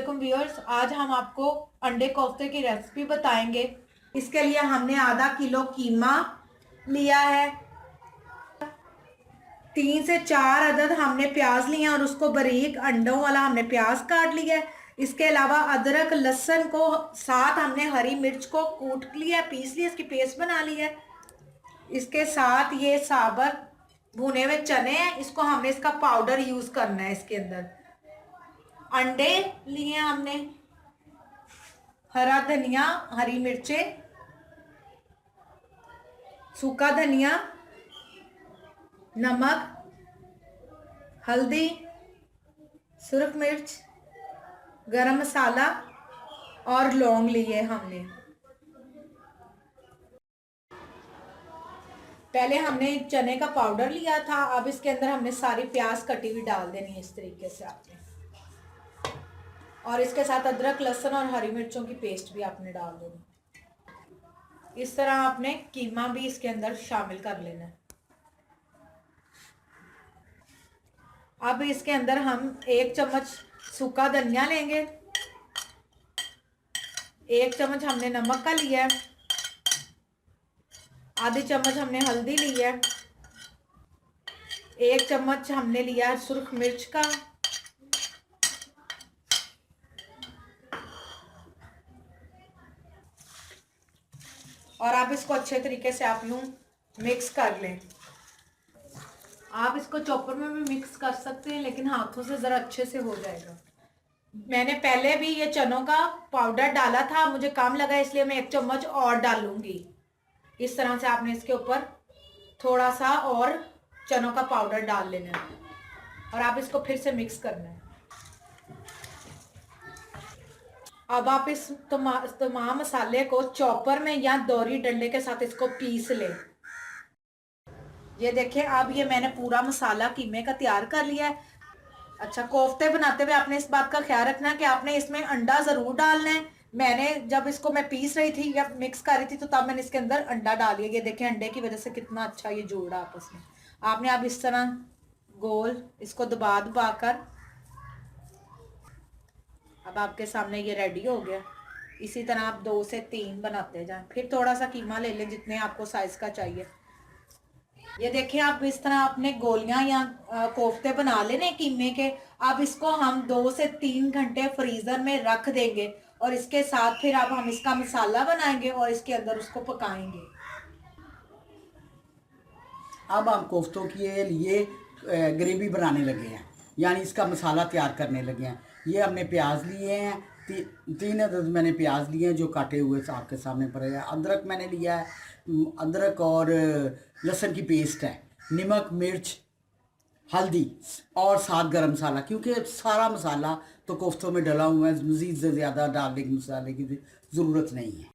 वालेकुम व्यूअर्स। आज हम आपको अंडे कोफ्ते की रेसिपी बताएंगे। इसके लिए हमने आधा किलो कीमा लिया है। 3 से 4 अदद हमने प्याज लिए और उसको बारीक अंडों वाला हमने प्याज काट लिया है। इसके अलावा अदरक लहसुन को साथ हमने हरी मिर्च को कूट लिया, पीस लिया, इसकी पेस्ट बना ली है। इसके साथ ये साबुत भुने हुए चने हैं, इसको हमने इसका पाउडर यूज करना है। इसके अंदर अंडे लिए हमने, हरा धनिया, हरी मिर्चें, सूखा धनिया, नमक, हल्दी, सुरख मिर्च, गरम मसाला और लौंग लिए हमने। पहले हमने चने का पाउडर लिया था, अब इसके अंदर हमने सारी प्याज कटी हुई डाल देनी है इस तरीके से आपने, और इसके साथ अदरक लहसुन और हरी मिर्चों की पेस्ट भी आपने डाल देनी। इस तरह आपने कीमा भी इसके अंदर शामिल कर लेना है। अब इसके अंदर हम 1 चम्मच सूखा धनिया लेंगे, 1 चम्मच हमने नमक का लिया है, आधी चम्मच हमने हल्दी ली है, 1 चम्मच हमने लिया है सुर्ख मिर्च का, और आप इसको अच्छे तरीके से आप यूं मिक्स कर लें। आप इसको चॉपर में भी मिक्स कर सकते हैं, लेकिन हाथों से ज़रा अच्छे से हो जाएगा। मैंने पहले भी ये चनों का पाउडर डाला था, मुझे कम लगा इसलिए मैं 1 चम्मच और डालूंगी। इस तरह से आपने इसके ऊपर थोड़ा सा और चनों का पाउडर डाल लेना है और आप इसको फिर से मिक्स करना है। अब आप इस तमाम मसाले को चॉपर में या दोरी डंडे के साथ इसको पीस लें। ये देखिए, अब ये मैंने पूरा मसाला कीमे का तैयार कर लिया है। अच्छा, कोफ्ते बनाते हुए आपने इस बात का ख्याल रखना है कि आपने इसमें अंडा ज़रूर डालना है। मैंने जब इसको मैं पीस रही थी या मिक्स कर रही थी तो तब मैंने इसके अंदर अंडा डाल दिया। ये देखें, अंडे की वजह से कितना अच्छा ये जोड़ा आपस में। आपने अब इस तरह गोल इसको दबा दबा कर, अब आपके सामने ये रेडी हो गया। इसी तरह आप 2 से 3 बनाते जाएं। फिर थोड़ा सा कीमा ले लें जितने आपको साइज का चाहिए। ये देखिए, आप इस तरह अपने गोलियां या कोफ्ते बना लेने कीमे के। अब इसको हम 2 से 3 घंटे फ्रीजर में रख देंगे और इसके साथ फिर अब हम इसका मसाला बनाएंगे और इसके अंदर उसको पकाएंगे। अब हम कोफ्तों के लिए ग्रेवी बनाने लगे हैं, यानी इसका मसाला तैयार करने लगे हैं। ये हमने प्याज लिए हैं, 3 अदद मैंने प्याज लिए हैं जो काटे हुए आपके सामने पड़े हैं। अदरक मैंने लिया है, अदरक और लहसुन की पेस्ट है, नमक, मिर्च, हल्दी और साथ गरम मसाला, क्योंकि सारा मसाला तो कोफ्तों में डला हुआ है, मज़ीद से ज़्यादा डालने की मसाले की ज़रूरत नहीं है।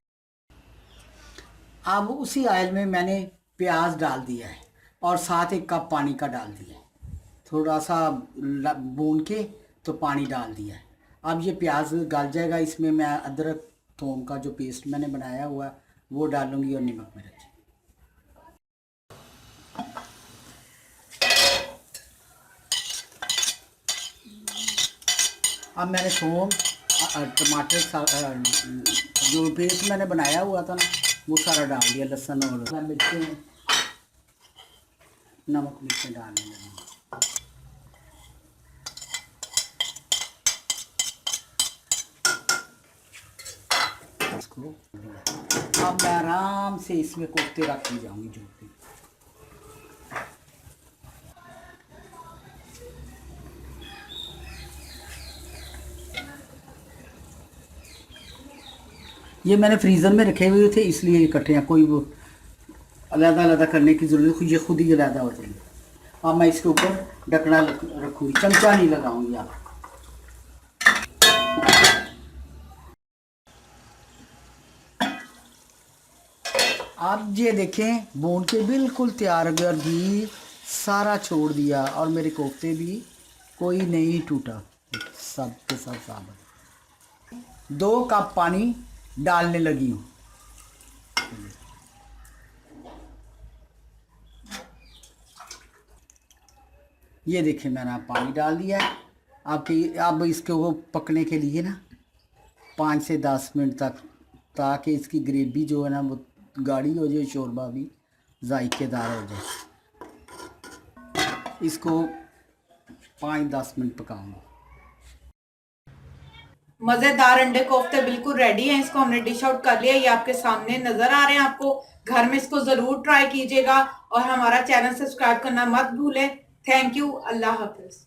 अब उसी ऑयल में मैंने प्याज डाल दिया है और साथ 1 कप पानी का डाल दिया है। थोड़ा सा भून के तो पानी डाल दिया है। अब ये प्याज गल जाएगा, इसमें मैं अदरक थोम का जो पेस्ट मैंने बनाया हुआ वो डालूंगी और नमक मिर्च। अब मैंने थोम, टमाटर, जो पेस्ट मैंने बनाया हुआ था ना वो सारा डाल दिया, लहसुन और मिर्चें, नमक मिर्चें डालने लगे। इसको अब मैं आराम से इसमें कोफ्ते रखती जाऊंगी जो भी। ये मैंने फ्रीज़र में रखे हुए थे इसलिए इकट्ठे हैं, कोई वो अलग अलग करने की ज़रूरत, ये खुद ही अलग हो जाएंगे। अब मैं इसके ऊपर ढकना रखूँगी, चमचा नहीं लगाऊंगी। आप आप ये देखें, भून के बिल्कुल तैयार, अगर घी सारा छोड़ दिया और मेरे कोफ्ते भी कोई नहीं टूटा, सब के सब साबुत। 2 कप पानी डालने लगी हूँ। ये देखिए, मैंने पानी डाल दिया है अब इसको पकने के लिए ना 5 से 10 मिनट तक, ताकि इसकी ग्रेवी जो है ना वो गाढ़ी हो जाए, शोरबा भी जायकेदार हो जाए। इसको 5-10 मिनट पकाऊंगा। मजेदार अंडे कोफ्ते बिल्कुल रेडी हैं। इसको हमने डिश आउट कर लिया, ये आपके सामने नजर आ रहे हैं। आपको घर में इसको जरूर ट्राई कीजिएगा और हमारा चैनल सब्सक्राइब करना मत भूलें। Thank you, Allah Hafiz.